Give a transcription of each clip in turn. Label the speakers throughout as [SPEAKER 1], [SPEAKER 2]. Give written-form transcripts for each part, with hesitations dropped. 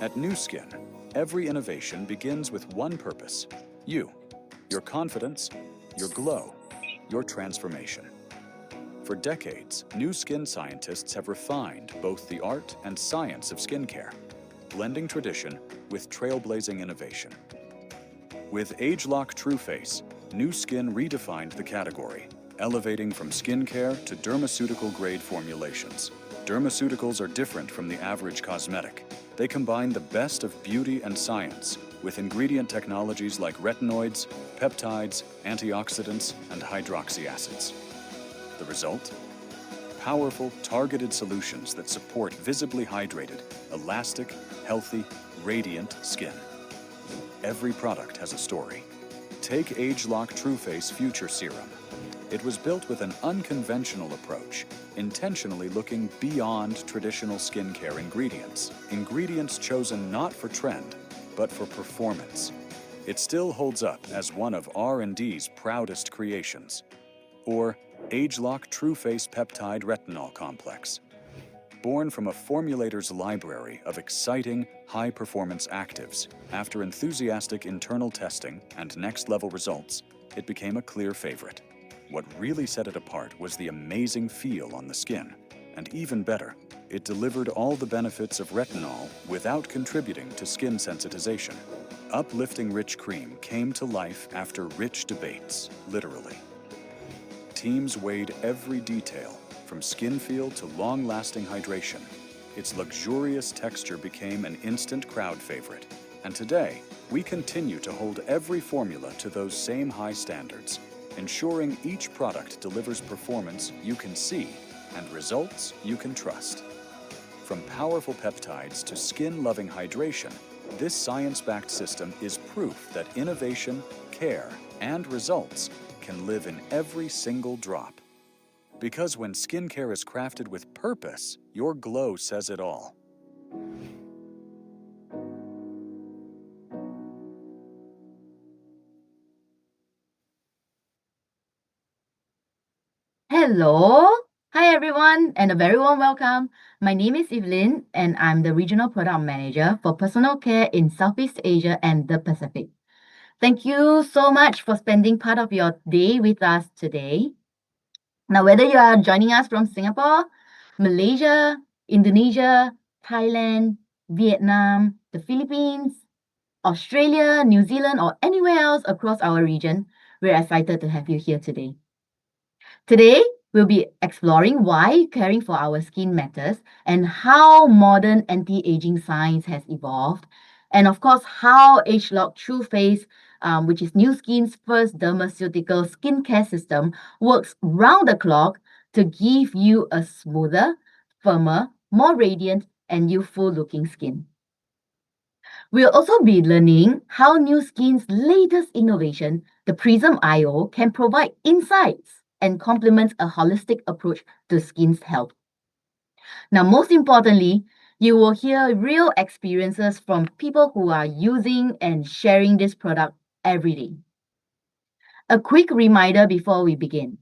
[SPEAKER 1] At Nu Skin, every innovation begins with one purpose: you, your confidence, your glow, your transformation. For decades, Nu Skin scientists have refined both the art and science of skincare, blending tradition with trailblazing innovation. With ageLOC Tru Face, Nu Skin redefined the category, elevating from skincare to dermaceutical-grade formulations. Dermaceuticals are different from the average cosmetic. They combine the best of beauty and science with ingredient technologies like retinoids, peptides, antioxidants, and hydroxyacids. The result? Powerful, targeted solutions that support visibly hydrated, elastic, healthy, radiant skin. Every product has a story. Take ageLOC Tru Face Future Serum. It was built with an unconventional approach, intentionally looking beyond traditional skincare ingredients. Ingredients chosen not for trend, but for performance. It still holds up as one of R&D's proudest creations. Or ageLOC Tru Face Peptide Retinol Complex. Born from a formulator's library of exciting, high-performance actives, after enthusiastic internal testing and next-level results, it became a clear favorite. What really set it apart was the amazing feel on the skin. And even better, it delivered all the benefits of retinol without contributing to skin sensitization. Uplifting rich cream came to life after rich debates, literally. Teams weighed every detail, from skin feel to long-lasting hydration. Its luxurious texture became an instant crowd favorite. And today, we continue to hold every formula to those same high standards, ensuring each product delivers performance you can see and results you can trust. From powerful peptides to skin-loving hydration, this science-backed system is proof that innovation, care, and results can live in every single drop. Because when skincare is crafted with purpose, your glow says it all.
[SPEAKER 2] Hello. Hi, everyone, and a very warm welcome. My name is Evelyn, and I'm the Regional Product Manager for Personal Care in Southeast Asia and the Pacific. Thank you so much for spending part of your day with us today. Now, whether you are joining us from Singapore, Malaysia, Indonesia, Thailand, Vietnam, the Philippines, Australia, New Zealand, or anywhere else across our region, we're excited to have you here today. Today, we'll be exploring why caring for our skin matters and how modern anti-aging science has evolved. And of course, how ageLOC Tru Face, which is Nu Skin's first dermaceutical skincare system, works round the clock to give you a smoother, firmer, more radiant, and youthful-looking skin. We'll also be learning how Nu Skin's latest innovation, the Prysm IO, can provide insights and complements a holistic approach to skin's health. Now, most importantly, you will hear real experiences from people who are using and sharing this product every day. A quick reminder before we begin.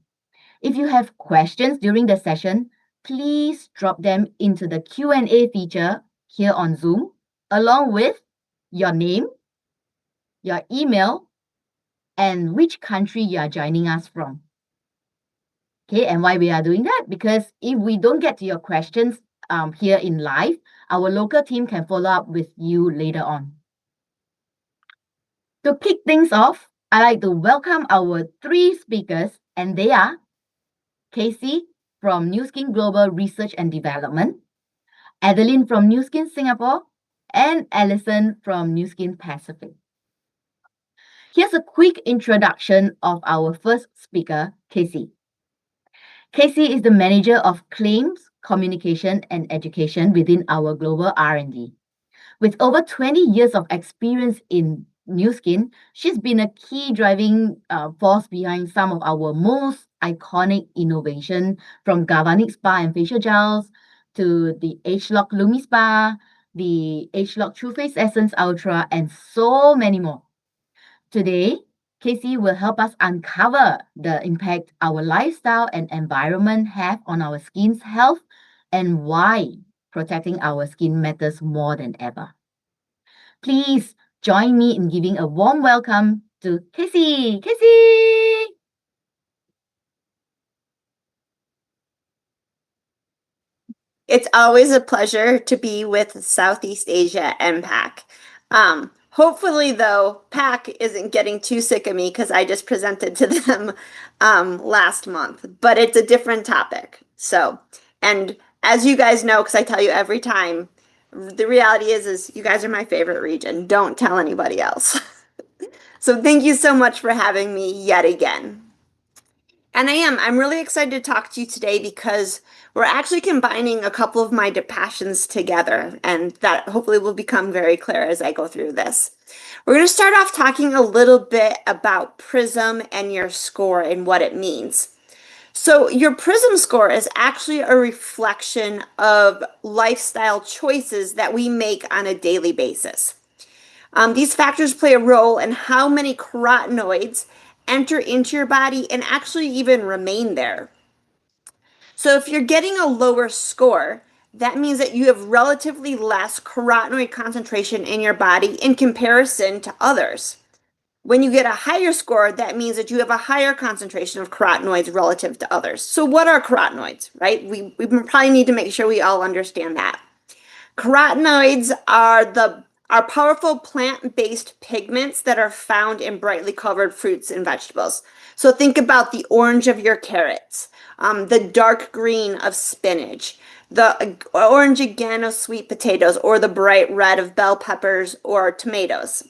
[SPEAKER 2] If you have questions during the session, please drop them into the Q&A feature here on Zoom, along with your name, your email, and which country you are joining us from. Okay, and why we are doing that? Because if we don't get to your questions here in live, our local team can follow up with you later on. To kick things off, I'd like to welcome our three speakers, and they are Casey from Nu Skin Global Research and Development, Adeline from Nu Skin Singapore, and Alison from Nu Skin Pacific. Here's a quick introduction of our first speaker, Casey. Casey is the Manager of Claims, Communication, and Education within our global R&D. With over 20 years of experience in Nu Skin, she's been a key driving force behind some of our most iconic innovation, from Galvanic Spa and Facial Gels to the ageLOC Lumi Spa, the ageLOC Tru Face Essence Ultra, and so many more. Today, Casey will help us uncover the impact our lifestyle and environment have on our skin's health and why protecting our skin matters more than ever. Please join me in giving a warm welcome to Casey. Casey!
[SPEAKER 3] It's always a pleasure to be with Southeast Asia and PAC. Hopefully, though, PAC isn't getting too sick of me because I just presented to them last month, but it's a different topic. So, and as you guys know, because I tell you every time, the reality is you guys are my favorite region. Don't tell anybody else. So thank you so much for having me yet again. And I'm really excited to talk to you today because we're actually combining a couple of my passions together, and that hopefully will become very clear as I go through this. We're going to start off talking a little bit about Prysm and your score and what it means. So your Prysm score is actually a reflection of lifestyle choices that we make on a daily basis. These factors play a role in how many carotenoids enter into your body and actually even remain there. So if you're getting a lower score, that means that you have relatively less carotenoid concentration in your body in comparison to others. When you get a higher score, that means that you have a higher concentration of carotenoids relative to others. So what are carotenoids, right? We probably need to make sure we all understand that. Carotenoids are powerful plant-based pigments that are found in brightly colored fruits and vegetables. So think about the orange of your carrots, the dark green of spinach, the orange again of sweet potatoes, or the bright red of bell peppers or tomatoes.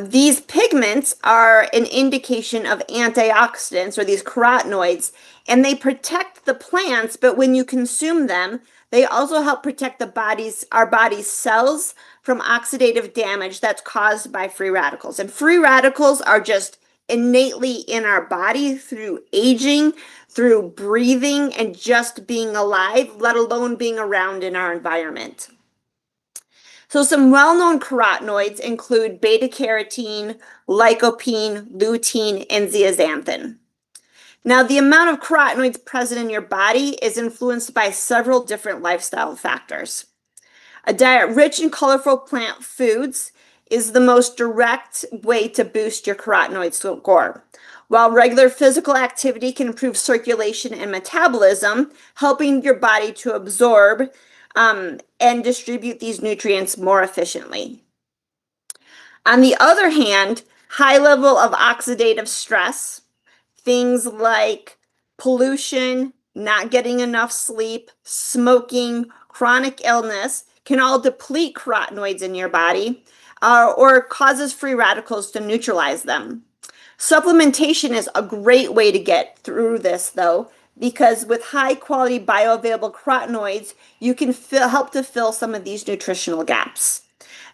[SPEAKER 3] These pigments are an indication of antioxidants or these carotenoids, and they protect the plants, but when you consume them, they also help protect our body's cells from oxidative damage that's caused by free radicals. And free radicals are just innately in our body through aging, through breathing, and just being alive, let alone being around in our environment. So some well-known carotenoids include beta-carotene, lycopene, lutein, and zeaxanthin. Now, the amount of carotenoids present in your body is influenced by several different lifestyle factors. A diet rich in colorful plant foods is the most direct way to boost your carotenoid score. While regular physical activity can improve circulation and metabolism, helping your body to absorb and distribute these nutrients more efficiently. On the other hand, high level of oxidative stress, things like pollution, not getting enough sleep, smoking, chronic illness can all deplete carotenoids in your body or causes free radicals to neutralize them. Supplementation is a great way to get through this, though, because with high quality bioavailable carotenoids, you can help to fill some of these nutritional gaps,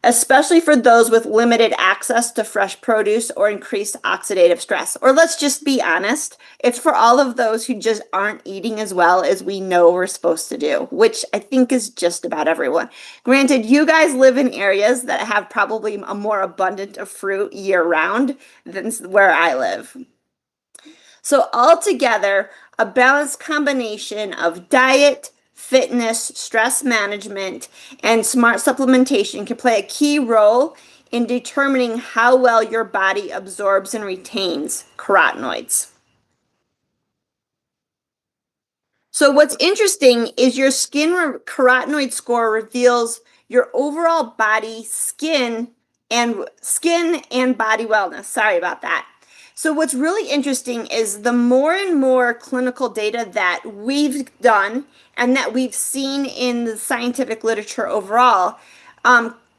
[SPEAKER 3] especially for those with limited access to fresh produce or increased oxidative stress. Or let's just be honest, it's for all of those who just aren't eating as well as we know we're supposed to do, which I think is just about everyone. Granted, you guys live in areas that have probably a more abundant of fruit year round than where I live. So altogether, a balanced combination of diet, fitness, stress management, and smart supplementation can play a key role in determining how well your body absorbs and retains carotenoids. So what's interesting is your skin carotenoid score reveals your overall body skin and body wellness. Sorry about that. So what's really interesting is the more and more clinical data that we've done and that we've seen in the scientific literature overall,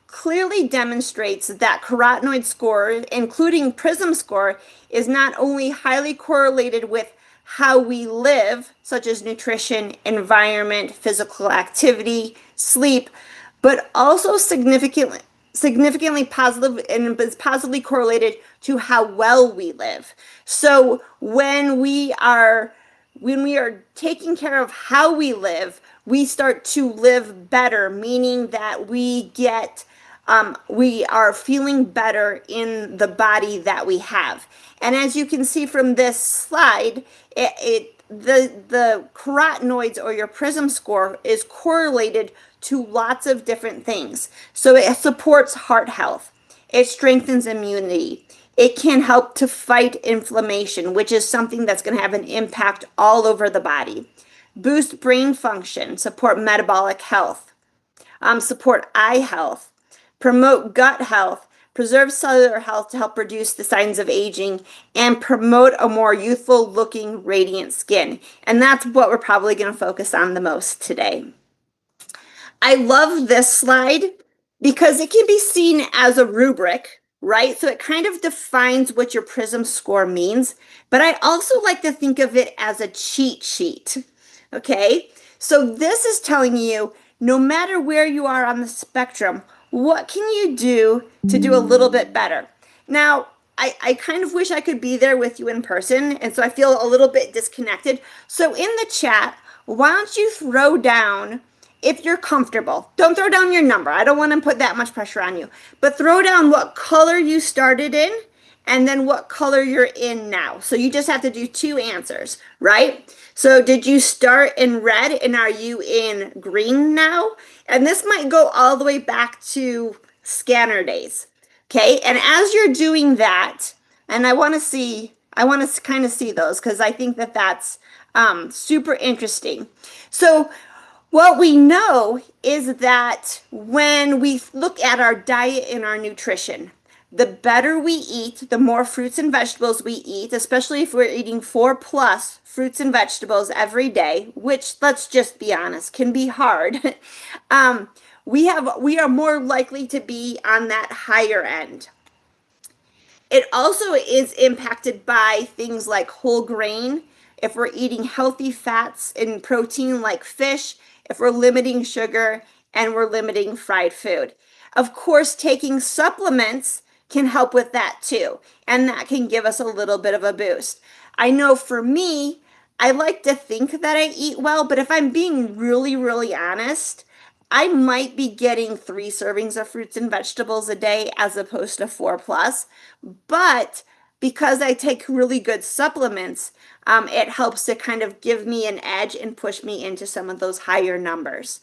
[SPEAKER 3] clearly demonstrates that carotenoid score, including Prysm score, is not only highly correlated with how we live, such as nutrition, environment, physical activity, sleep, but also significantly positive and is positively correlated to how well we live. So when we are taking care of how we live, we start to live better, meaning that we are feeling better in the body that we have. And as you can see from this slide, the carotenoids or your Prysm score is correlated to lots of different things. So it supports heart health. It strengthens immunity. It can help to fight inflammation, which is something that's going to have an impact all over the body. Boost brain function, support metabolic health, support eye health, promote gut health, preserve cellular health to help reduce the signs of aging, and promote a more youthful looking, radiant skin. And that's what we're probably going to focus on the most today. I love this slide because it can be seen as a rubric, right? So it kind of defines what your Prysm score means, but I also like to think of it as a cheat sheet, okay? So this is telling you, no matter where you are on the spectrum, what can you do to do a little bit better? Now, I kind of wish I could be there with you in person, and so I feel a little bit disconnected. So in the chat, why don't you throw down, if you're comfortable, don't throw down your number. I don't want to put that much pressure on you, but throw down what color you started in and then what color you're in now. So you just have to do two answers, right? So did you start in red and are you in green now? And this might go all the way back to scanner days. Okay, and as you're doing that, and I want to kind of see those because I think that that's super interesting. So what we know is that when we look at our diet and our nutrition, the better we eat, the more fruits and vegetables we eat, especially if we're eating 4+ fruits and vegetables every day, which, let's just be honest, can be hard. We are more likely to be on that higher end. It also is impacted by things like whole grain, if we're eating healthy fats and protein like fish, if we're limiting sugar, and we're limiting fried food. Of course, taking supplements can help with that too, and that can give us a little bit of a boost. I know for me, I like to think that I eat well, but if I'm being really, really honest, I might be getting 3 servings of fruits and vegetables a day as opposed to 4+. But because I take really good supplements, it helps to kind of give me an edge and push me into some of those higher numbers.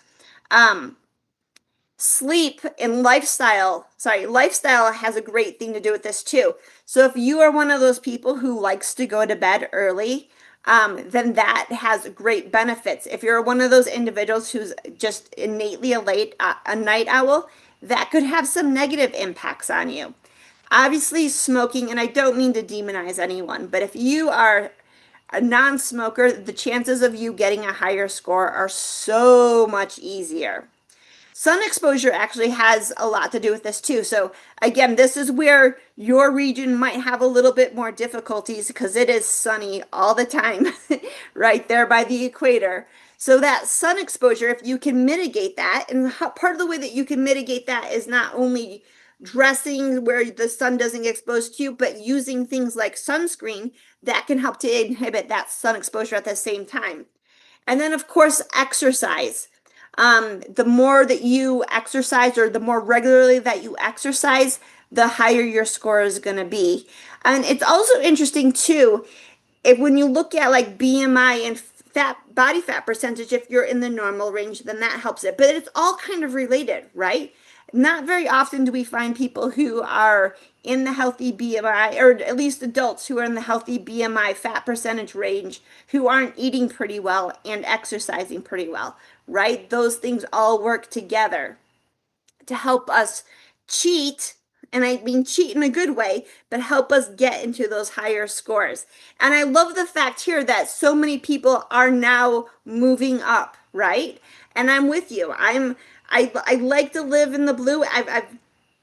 [SPEAKER 3] Sleep and lifestyle has a great thing to do with this too. So if you are one of those people who likes to go to bed early, then that has great benefits. If you're one of those individuals who's just innately a night owl, that could have some negative impacts on you. Obviously, smoking, and I don't mean to demonize anyone, but if you are a non-smoker, the chances of you getting a higher score are so much easier. Sun exposure actually has a lot to do with this too. So again, this is where your region might have a little bit more difficulties because it is sunny all the time right there by the equator. So that sun exposure, if you can mitigate that, and part of the way that you can mitigate that is not only dressing where the sun doesn't get exposed to you, but using things like sunscreen that can help to inhibit that sun exposure at the same time. And then of course, exercise. The more that you exercise or the more regularly that you exercise, the higher your score is going to be. And it's also interesting too, when you look at like BMI and body fat percentage, if you're in the normal range, then that helps it. But it's all kind of related, right? Not very often do we find people who are in the healthy BMI, or at least adults who are in the healthy BMI fat percentage range, who aren't eating pretty well and exercising pretty well, right? Those things all work together to help us cheat, and I mean cheat in a good way, but help us get into those higher scores. And I love the fact here that so many people are now moving up, right? And I'm with you. I like to live in the blue. I've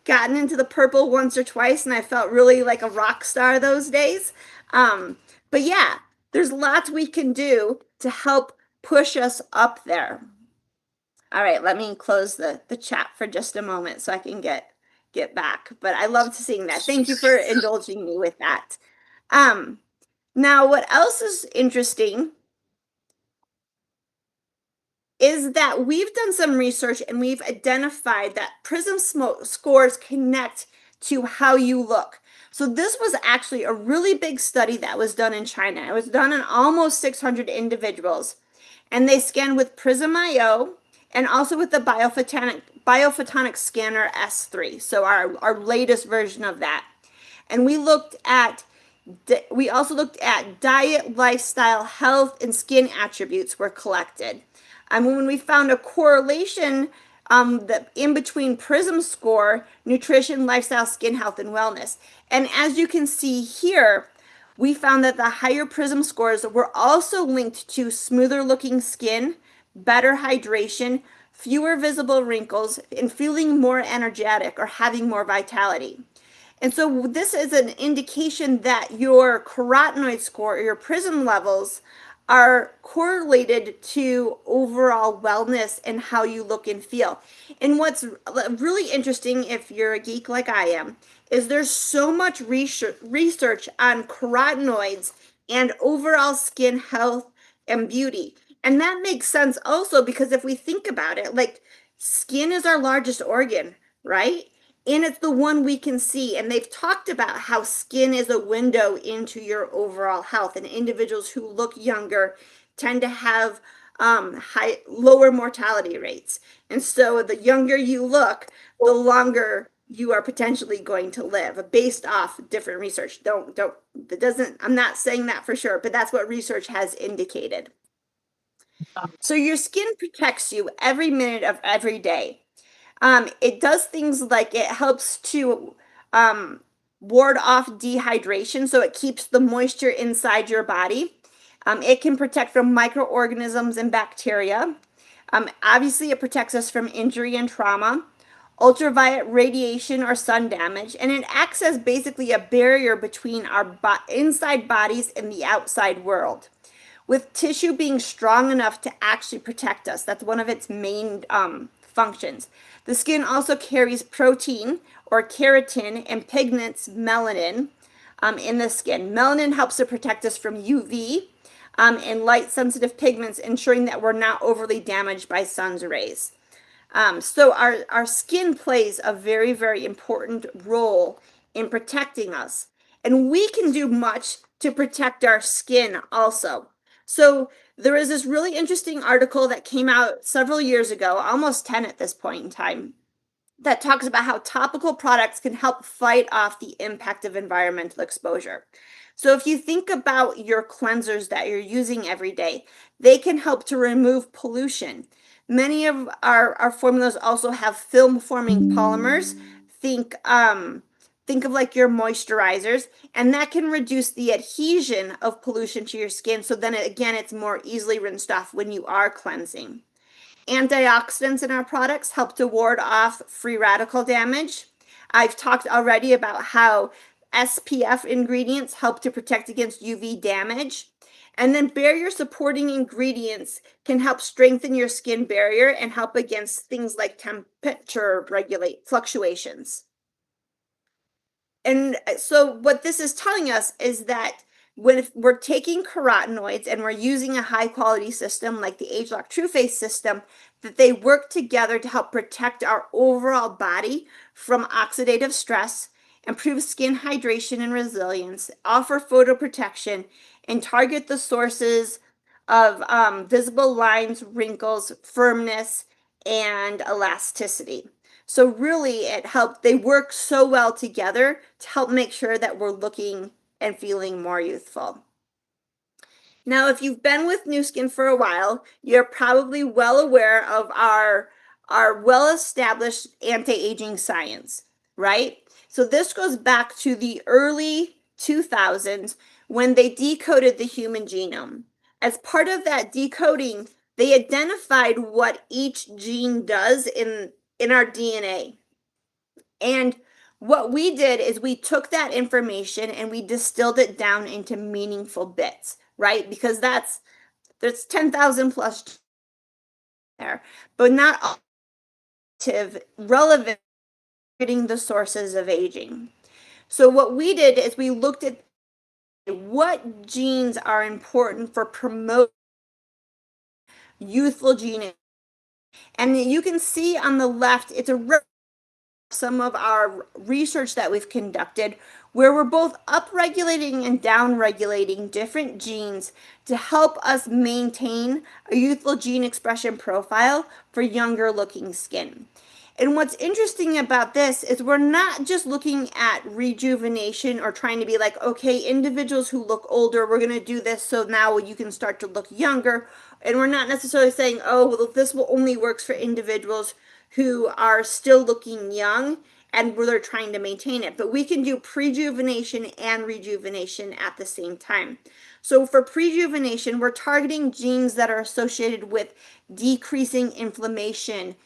[SPEAKER 3] gotten into the purple once or twice, and I felt really like a rock star those days. But yeah, there's lots we can do to help push us up there. All right, let me close the chat for just a moment so I can get back. But I loved seeing that. Thank you for indulging me with that. Now, what else is interesting is that we've done some research and we've identified that Prysm scores connect to how you look. So this was actually a really big study that was done in China. It was done on almost 600 individuals, and they scanned with Prysm IO and also with the biophotonic scanner S3, so our latest version of that. And we also looked at diet, lifestyle, health, and skin attributes were collected. When we found a correlation in between Prysm score, nutrition, lifestyle, skin health, and wellness. And as you can see here, we found that the higher Prysm scores were also linked to smoother looking skin, better hydration, fewer visible wrinkles, and feeling more energetic or having more vitality. And so this is an indication that your carotenoid score or your Prysm levels are correlated to overall wellness and how you look and feel. And what's really interesting, if you're a geek like I am, is there's so much research on carotenoids and overall skin health and beauty. And that makes sense also because if we think about it, like skin is our largest organ, right? And it's the one we can see. And they've talked about how skin is a window into your overall health. And individuals who look younger tend to have lower mortality rates. And so the younger you look, the longer you are potentially going to live based off different research. I'm not saying that for sure, but that's what research has indicated. So your skin protects you every minute of every day. It does things like it helps to ward off dehydration, so it keeps the moisture inside your body. It can protect from microorganisms and bacteria. Obviously, it protects us from injury and trauma, ultraviolet radiation or sun damage, and it acts as basically a barrier between our inside bodies and the outside world, with tissue being strong enough to actually protect us. That's one of its main functions. The skin also carries protein or keratin and pigments melanin in the skin. Melanin helps to protect us from UV and light sensitive pigments, ensuring that we're not overly damaged by sun's rays. So our skin plays a very, very important role in protecting us. And we can do much to protect our skin also. So there is this really interesting article that came out several years ago, almost 10 at this point in time, that talks about how topical products can help fight off the impact of environmental exposure. So if you think about your cleansers that you're using every day, they can help to remove pollution. Many of our formulas also have film forming polymers. Think of like your moisturizers, and that can reduce the adhesion of pollution to your skin. So then again, it's more easily rinsed off when you are cleansing. Antioxidants in our products help to ward off free radical damage. I've talked already about how SPF ingredients help to protect against UV damage. And then barrier supporting ingredients can help strengthen your skin barrier and help against things like temperature regulate fluctuations. And so what this is telling us is that when we're taking carotenoids and we're using a high quality system like the ageLOC Tru Face system, that they work together to help protect our overall body from oxidative stress, improve skin hydration and resilience, offer photoprotection, and target the sources of visible lines, wrinkles, firmness, and elasticity. So really they work so well together to help make sure that we're looking and feeling more youthful. Now, if you've been with Nu Skin for a while, you're probably well aware of our well-established anti-aging science, right? So this goes back to the early 2000s when they decoded the human genome. As part of that decoding, they identified what each gene does in our DNA. And what we did is we took that information and we distilled it down into meaningful bits, right? Because there's 10,000 plus there, but not all relevant to the sources of aging. So what we did is we looked at what genes are important for promoting youthful gene. And you can see on the left, it's a some of our research that we've conducted where we're both upregulating and downregulating different genes to help us maintain a youthful gene expression profile for younger looking skin. And what's interesting about this is we're not just looking at rejuvenation or trying to be like, okay, individuals who look older, we're going to do this so now you can start to look younger. And we're not necessarily saying, oh, well, this will only works for individuals who are still looking young and where they're trying to maintain it. But we can do prejuvenation and rejuvenation at the same time. So for prejuvenation, we're targeting genes that are associated with decreasing inflammation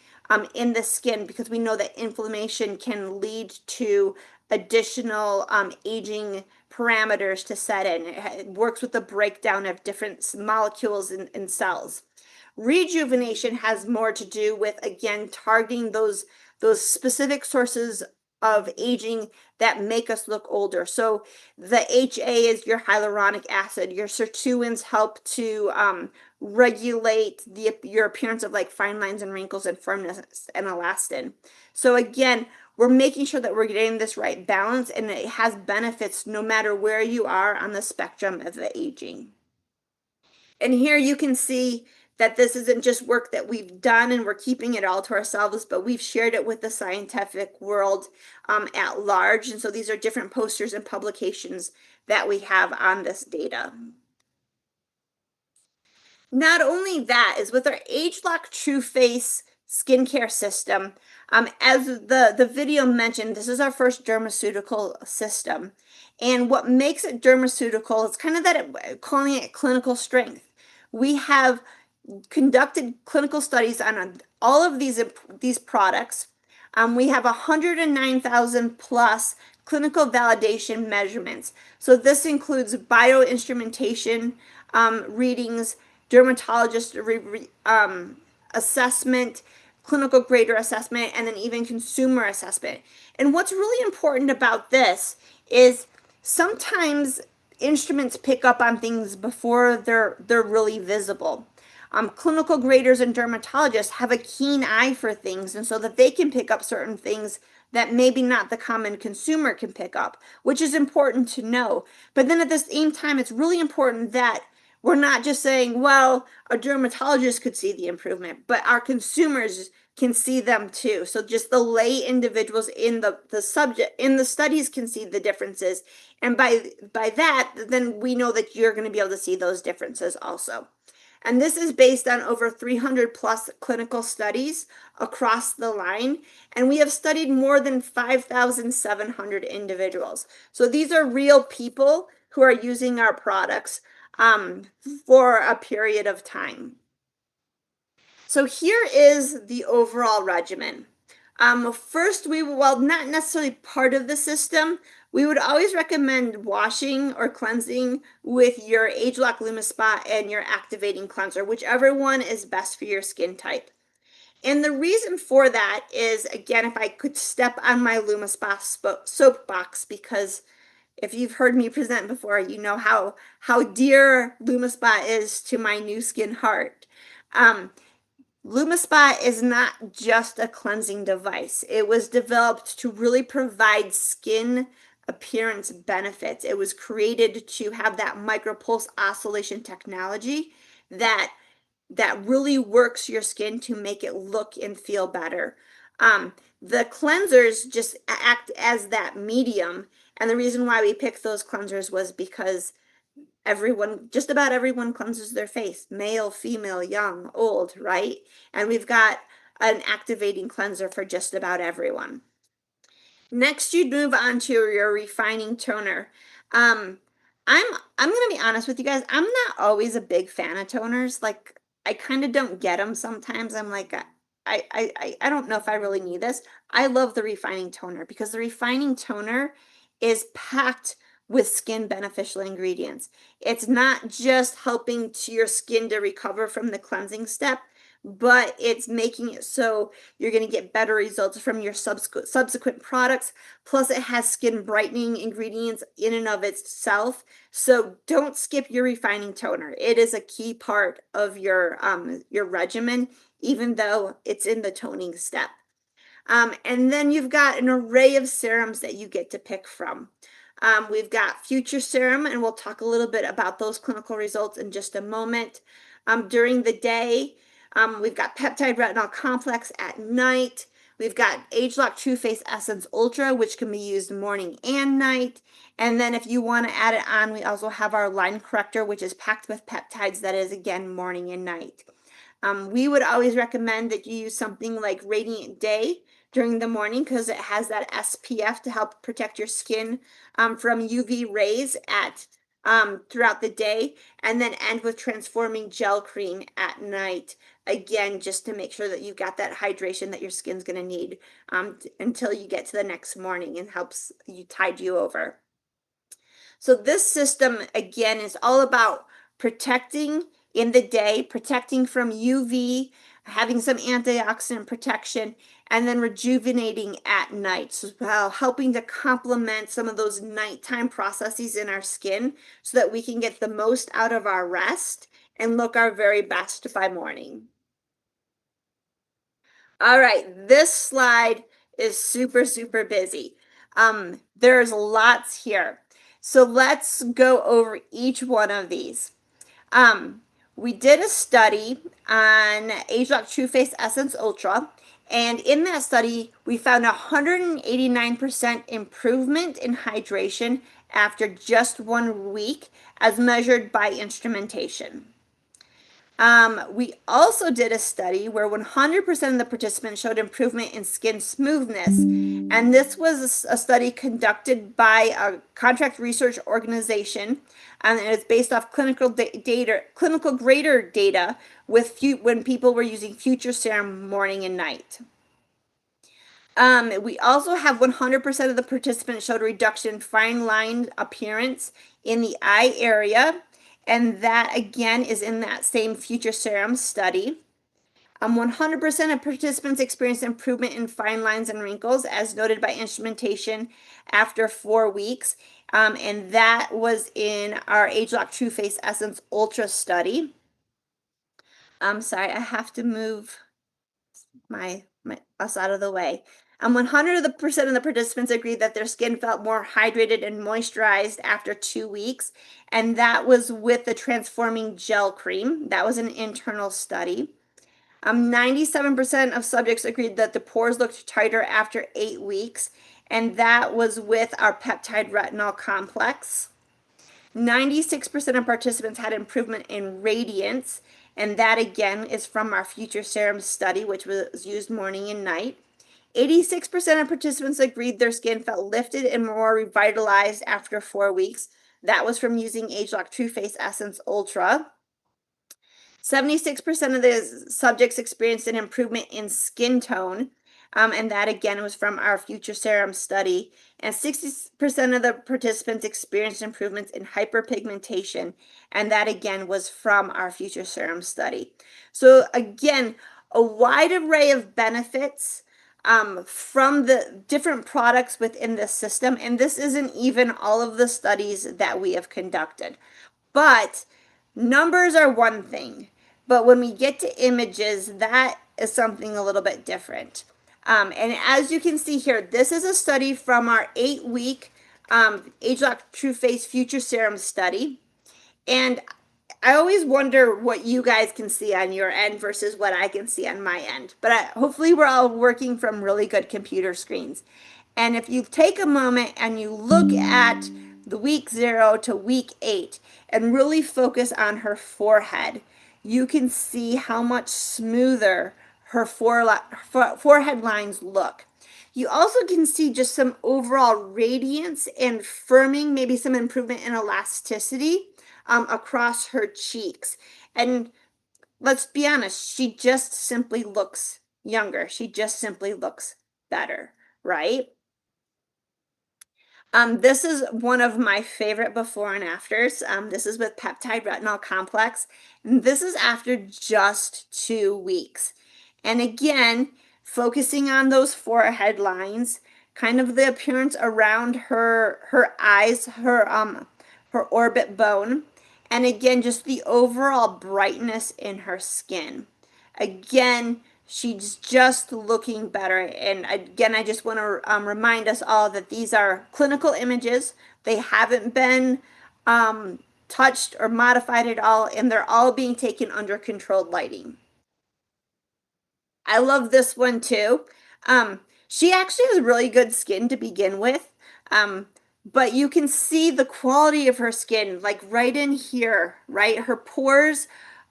[SPEAKER 3] in the skin, because we know that inflammation can lead to additional aging parameters to set in. It works with the breakdown of different molecules in cells. Rejuvenation has more to do with, again, targeting those specific sources of aging that make us look older. So the HA is your hyaluronic acid. Your sirtuins help to regulate your appearance of like fine lines and wrinkles and firmness and elastin. So again, we're making sure that we're getting this right balance, and it has benefits no matter where you are on the spectrum of the aging. And here you can see that this isn't just work that we've done and we're keeping it all to ourselves, but we've shared it with the scientific world at large. And so these are different posters and publications that we have on this data. Not only that, is with our ageLOC Tru Face skincare system, as the video mentioned, this is our first dermaceutical system. And what makes it dermaceutical, it's kind of that calling it clinical strength. We have conducted clinical studies on all of these products. We have 109,000 plus clinical validation measurements. So this includes bioinstrumentation readings, dermatologist assessment, clinical grader assessment, and then even consumer assessment. And what's really important about this is sometimes instruments pick up on things before they're really visible. Clinical graders and dermatologists have a keen eye for things, and so that they can pick up certain things that maybe not the common consumer can pick up, which is important to know. But then at the same time, it's really important that we're not just saying, well, a dermatologist could see the improvement, but our consumers can see them too. So just the lay individuals in the subject, in the studies, can see the differences. And by that, then we know that you're going to be able to see those differences also. And this is based on over 300 plus clinical studies across the line. And we have studied more than 5,700 individuals. So these are real people who are using our products for a period of time. So here is the overall regimen. First, while not necessarily part of the system, we would always recommend washing or cleansing with your ageLOC LumiSpa and your activating cleanser, whichever one is best for your skin type. And the reason for that is, again, if I could step on my LumiSpa soapbox, because if you've heard me present before, you know how dear LumiSpa is to my new skin heart. LumiSpa is not just a cleansing device. It was developed to really provide skin appearance benefits. It was created to have that micropulse oscillation technology that really works your skin to make it look and feel better. The cleansers just act as that medium. And the reason why we picked those cleansers was because just about everyone cleanses their face, male, female, young, old, right? And we've got an activating cleanser for just about everyone. Next, you'd move on to your refining toner. I'm gonna be honest with you guys. I'm not always a big fan of toners. Like, I kind of don't get them sometimes. I'm like, I don't know if I really need this. I love the refining toner because the refining toner is packed with skin beneficial ingredients. It's not just helping your skin to recover from the cleansing step, but it's making it so you're going to get better results from your subsequent products. Plus, it has skin brightening ingredients in and of itself. So don't skip your refining toner. It is a key part of your regimen, even though it's in the toning step. And then you've got an array of serums that you get to pick from. We've got Future Serum, and we'll talk a little bit about those clinical results in just a moment. During the day, we've got Peptide Retinol Complex at night. We've got ageLOC Tru Face Essence Ultra, which can be used morning and night. And then if you want to add it on, we also have our line corrector, which is packed with peptides that is, again, morning and night. We would always recommend that you use something like Radiant Day during the morning because it has that SPF to help protect your skin from UV rays throughout the day, and then end with Transforming Gel Cream at night. Again, just to make sure that you've got that hydration that your skin's going to need until you get to the next morning and helps you tide you over. So this system, again, is all about protecting in the day, protecting from UV, having some antioxidant protection, and then rejuvenating at night, so while helping to complement some of those nighttime processes in our skin so that we can get the most out of our rest and look our very best by morning. All right, this slide is super, super busy. There's lots here. So let's go over each one of these. We did a study on ageLOC Tru Face Essence Ultra, and in that study, we found 189% improvement in hydration after just 1 week as measured by instrumentation. We also did a study where 100% of the participants showed improvement in skin smoothness. And this was a study conducted by a contract research organization. And it's based off clinical grader data when people were using Future Serum morning and night. We also have 100% of the participants showed a reduction in fine line appearance in the eye area. And that, again, is in that same Future Serum study. 100% of participants experienced improvement in fine lines and wrinkles, as noted by instrumentation after 4 weeks. And that was in our ageLOC Tru Face Essence Ultra study. I'm sorry, I have to move us out of the way. 100% of the participants agreed that their skin felt more hydrated and moisturized after 2 weeks, and that was with the Transforming Gel Cream. That was an internal study. 97% of subjects agreed that the pores looked tighter after 8 weeks, and that was with our Peptide Retinol Complex. 96% of participants had improvement in radiance, and that again is from our Future Serum study, which was used morning and night. 86% of participants agreed their skin felt lifted and more revitalized after 4 weeks. That was from using ageLOC Tru Face Essence Ultra. 76% of the subjects experienced an improvement in skin tone, and that again was from our Future Serum study. And 60% of the participants experienced improvements in hyperpigmentation, and that again was from our Future Serum study. So again, a wide array of benefits from the different products within this system, and this isn't even all of the studies that we have conducted. But numbers are one thing, but when we get to images, that is something a little bit different. And as you can see here, this is a study from our 8-week ageLOC Tru Face Future Serum study. And I always wonder what you guys can see on your end versus what I can see on my end. But hopefully we're all working from really good computer screens. And if you take a moment and you look at the week 0 to week 8 and really focus on her forehead, you can see how much smoother her forehead lines look. You also can see just some overall radiance and firming, maybe some improvement in elasticity across her cheeks. And let's be honest, she just simply looks younger. She just simply looks better, right? This is one of my favorite before and afters. This is with Peptide Retinol Complex. And this is after just 2 weeks. And again, focusing on those forehead lines, kind of the appearance around her eyes, her orbit bone, and again, just the overall brightness in her skin. Again, She's just looking better. And again, I just want to remind us all that these are clinical images. They haven't been touched or modified at all, and they're all being taken under controlled lighting. I love this one too. She actually has really good skin to begin with. But you can see the quality of her skin, like right in here, right? Her pores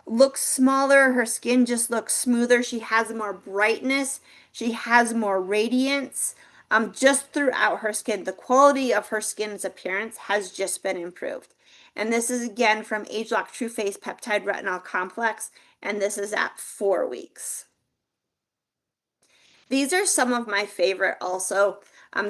[SPEAKER 3] look smaller. Her skin just looks smoother. She has more brightness. She has more radiance. Just throughout her skin, the quality of her skin's appearance has just been improved. And this is again from ageLOC Tru Face Peptide Retinol Complex, and this is at 4 weeks. These are some of my favorite also.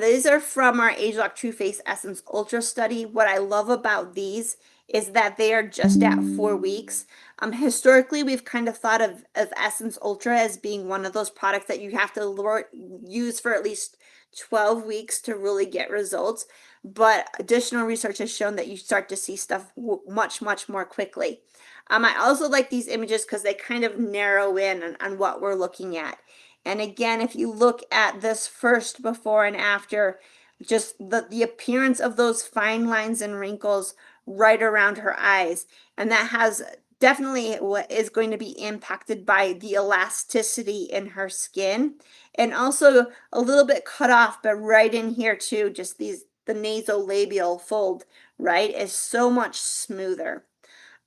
[SPEAKER 3] These are from our ageLOC Tru Face Essence Ultra study. What I love about these is that they are just at 4 weeks. Historically, we've kind of thought of Essence Ultra as being one of those products that you have to use for at least 12 weeks to really get results. But additional research has shown that you start to see stuff much, much more quickly. I also like these images because they kind of narrow in on what we're looking at. And again, if you look at this first before and after, just the appearance of those fine lines and wrinkles right around her eyes. And that has definitely what is going to be impacted by the elasticity in her skin. And also a little bit cut off, but right in here too, just the nasolabial fold, right, is so much smoother.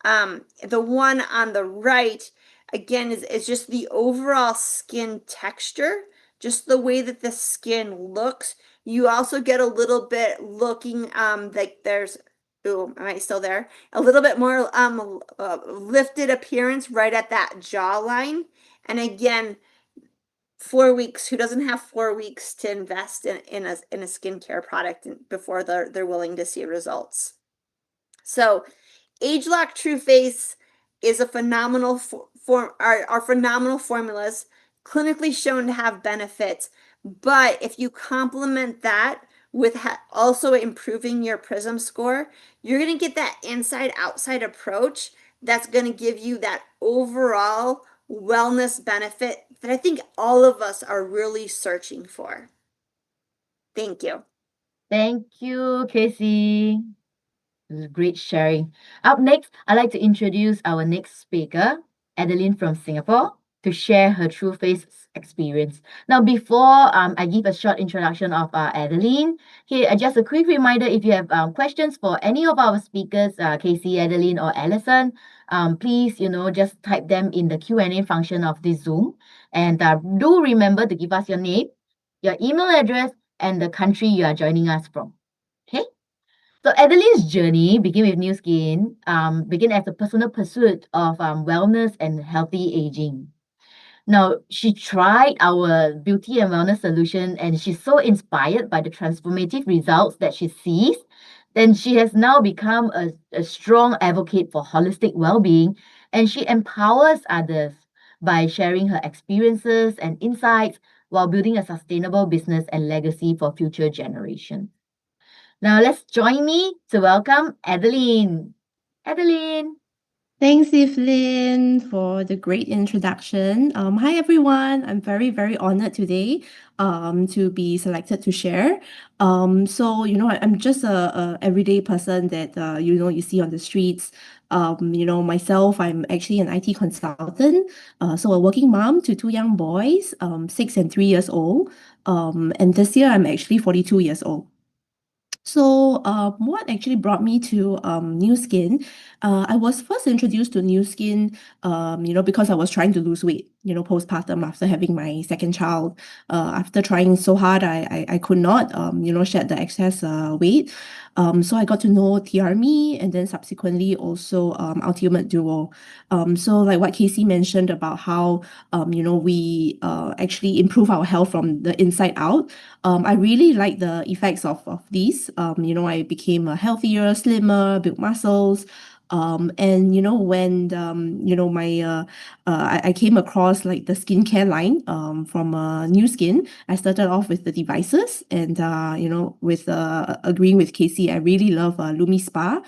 [SPEAKER 3] The one on the right, again, is just the overall skin texture, just the way that the skin looks. You also get a little bit looking like there's, ooh, am I still there? A little bit more lifted appearance right at that jawline. And again, 4 weeks, who doesn't have 4 weeks to invest in a skincare product before they're willing to see results? So ageLOC Tru Face is a phenomenal are phenomenal formulas, clinically shown to have benefits. But if you complement that with also improving your Prysm score, you're going to get that inside-outside approach that's going to give you that overall wellness benefit that I think all of us are really searching for. Thank you.
[SPEAKER 2] Thank you, Casey. This is great sharing. Up next, I'd like to introduce our next speaker, Adeline from Singapore, to share her Tru Face experience. Now, before I give a short introduction of Adeline, here just a quick reminder: if you have questions for any of our speakers, Casey, Adeline, or Alison, please just type them in the Q&A function of this Zoom, and do remember to give us your name, your email address, and the country you are joining us from. Okay. So Adeline's journey began with Nu Skin, began as a personal pursuit of wellness and healthy aging. Now, she tried our beauty and wellness solution, and she's so inspired by the transformative results that she sees. Then she has now become a strong advocate for holistic well-being, and she empowers others by sharing her experiences and insights while building a sustainable business and legacy for future generations. Now let's join me to welcome Adeline. Adeline.
[SPEAKER 4] Thanks, Evelyn, for the great introduction. Hi, everyone. I'm very, very honored today to be selected to share. I'm just a everyday person that, you see on the streets. Myself, I'm actually an IT consultant. So a working mom to 2 young boys, 6 and 3 years old. And this year, I'm actually 42 years old. So, what actually brought me to Nu Skin? I was first introduced to Nu Skin, because I was trying to lose weight, postpartum after having my second child. After trying so hard, I could not, shed the excess weight. So I got to know TRMe and then subsequently also Ultimate Duo. So like what Casey mentioned about how, we actually improve our health from the inside out. I really like the effects of these. I became a healthier, slimmer, built muscles. And when I came across like the skincare line from Nu Skin, I started off with the devices and with agreeing with Casey, I really love Lumi Spa,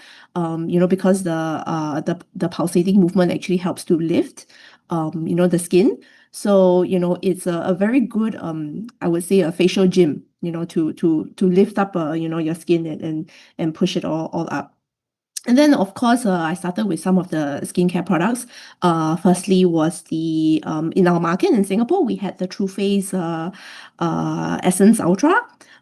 [SPEAKER 4] because the pulsating movement actually helps to lift the skin. So, it's a very good, I would say, a facial gym, to lift up, your skin and push it all up. And then, of course, I started with some of the skincare products. Firstly was in our market in Singapore, we had the Tru Face Essence Ultra.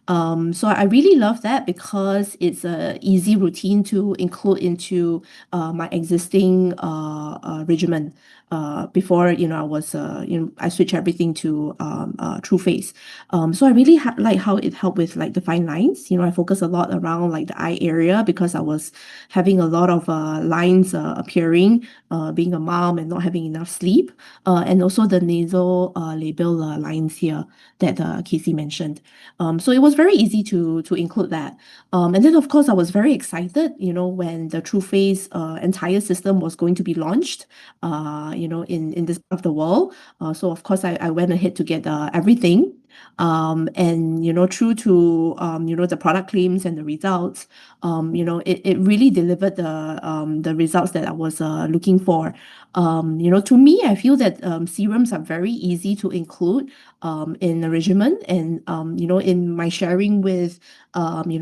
[SPEAKER 4] So I really love that because it's a easy routine to include into my existing regimen. Before, I switched everything to Tru Face. So I really like how it helped with like the fine lines. I focus a lot around like the eye area because I was having a lot of lines appearing, being a mom and not having enough sleep, and also the nasal labial lines here that Casey mentioned. So it was very easy to include that. And then of course I was very excited, when the Tru Face entire system was going to be launched, in this part of the world. So of course I went ahead to get everything. And true to the product claims and the results, it really delivered the results that I was looking for. To me, I feel that serums are very easy to include in a regimen, and in my sharing with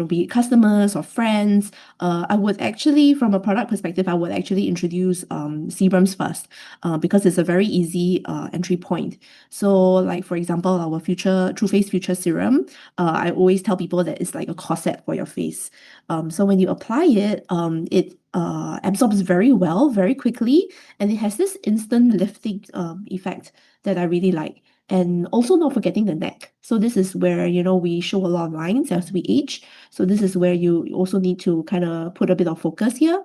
[SPEAKER 4] be it customers or friends, I would actually, from a product perspective, I would actually introduce serums first, because it's a very easy entry point. So, like for example, our Tru Face Future Serum, I always tell people that it's like a corset for your face. So when you apply it, it absorbs very well, very quickly, and it has this instant lifting effect that I really like. And also not forgetting the neck. So this is where, we show a lot of lines as we age. So this is where you also need to kind of put a bit of focus here.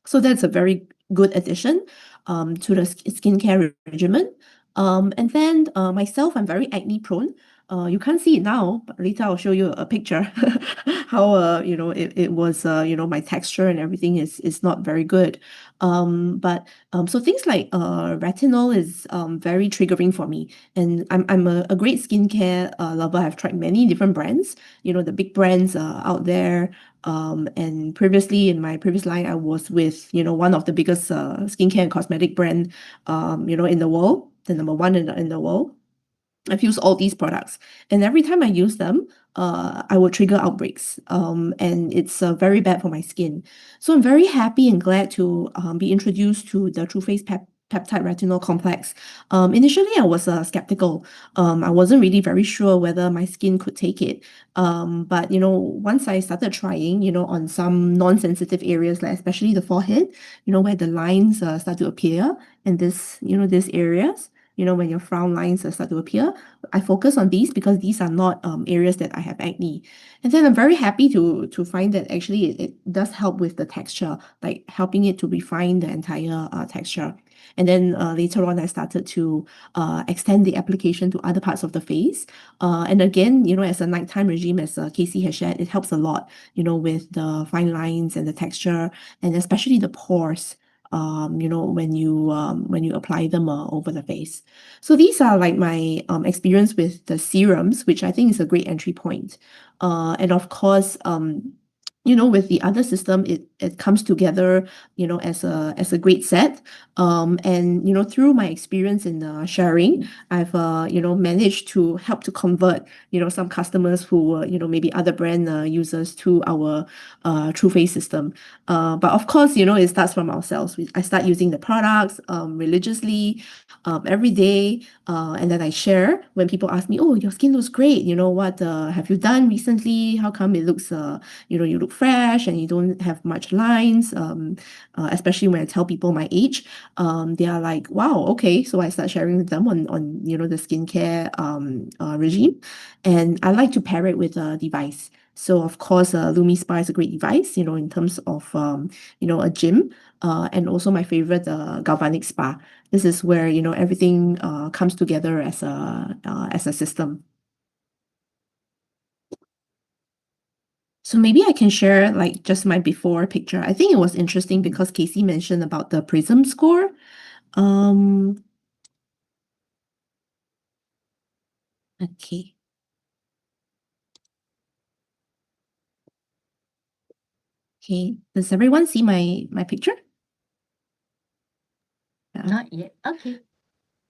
[SPEAKER 4] So that's a very good addition to the skincare regimen. And then myself, I'm very acne prone. You can't see it now, but later I'll show you a picture how it was my texture and everything is not very good. But so things like retinol is very triggering for me, and I'm a great skincare lover. I've tried many different brands, the big brands out there. And previously in my previous line, I was with one of the biggest skincare and cosmetic brand in the world, the number one in the world. I've used all these products, and every time I use them, I would trigger outbreaks, and it's very bad for my skin. So I'm very happy and glad to be introduced to the Tru Face Peptide Retinol Complex. Initially, I was skeptical. I wasn't really very sure whether my skin could take it. But once I started trying, on some non-sensitive areas, like especially the forehead, where the lines start to appear, and these areas, when your frown lines start to appear, I focus on these because these are not areas that I have acne. And then I'm very happy to find that actually it does help with the texture, like helping it to refine the entire texture. And then later on, I started to extend the application to other parts of the face. And again, as a nighttime regime, as Casey has shared, it helps a lot, with the fine lines and the texture, and especially the pores. When you apply them over the face. So these are like my experience with the serums, which I think is a great entry point. And of course, with the other system, it comes together, as a great set. And through my experience in sharing, I've managed to help to convert some customers who were maybe other brand users to our Tru Face system. But of course, it starts from ourselves. I start using the products religiously every day, and then I share when people ask me, "Oh, your skin looks great. What have you done recently? How come it looks you look fresh and you don't have much lines?" Especially when I tell people my age, they are like, "Wow, okay." So I start sharing with them on the skincare regime, and I like to pair it with a device. So of course, Lumi Spa is a great device, in terms of a gym, and also my favorite, Galvanic Spa. This is where everything comes together as a system. So maybe I can share like just my before picture. I think it was interesting because Casey mentioned about the Prysm score. Okay. Okay. Does everyone see my picture?
[SPEAKER 2] Not yet. Okay.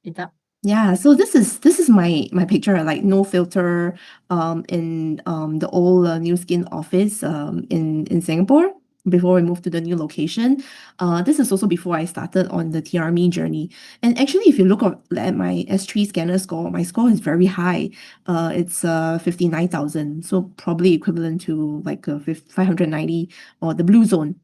[SPEAKER 2] It's up.
[SPEAKER 4] Yeah, so this is my picture, like no filter, in the old New Skin office in Singapore before we moved to the new location. This is also before I started on the TRME journey. And actually, if you look at my S3 scanner score, my score is very high. It's 59,000, so probably equivalent to like 590 or the blue zone,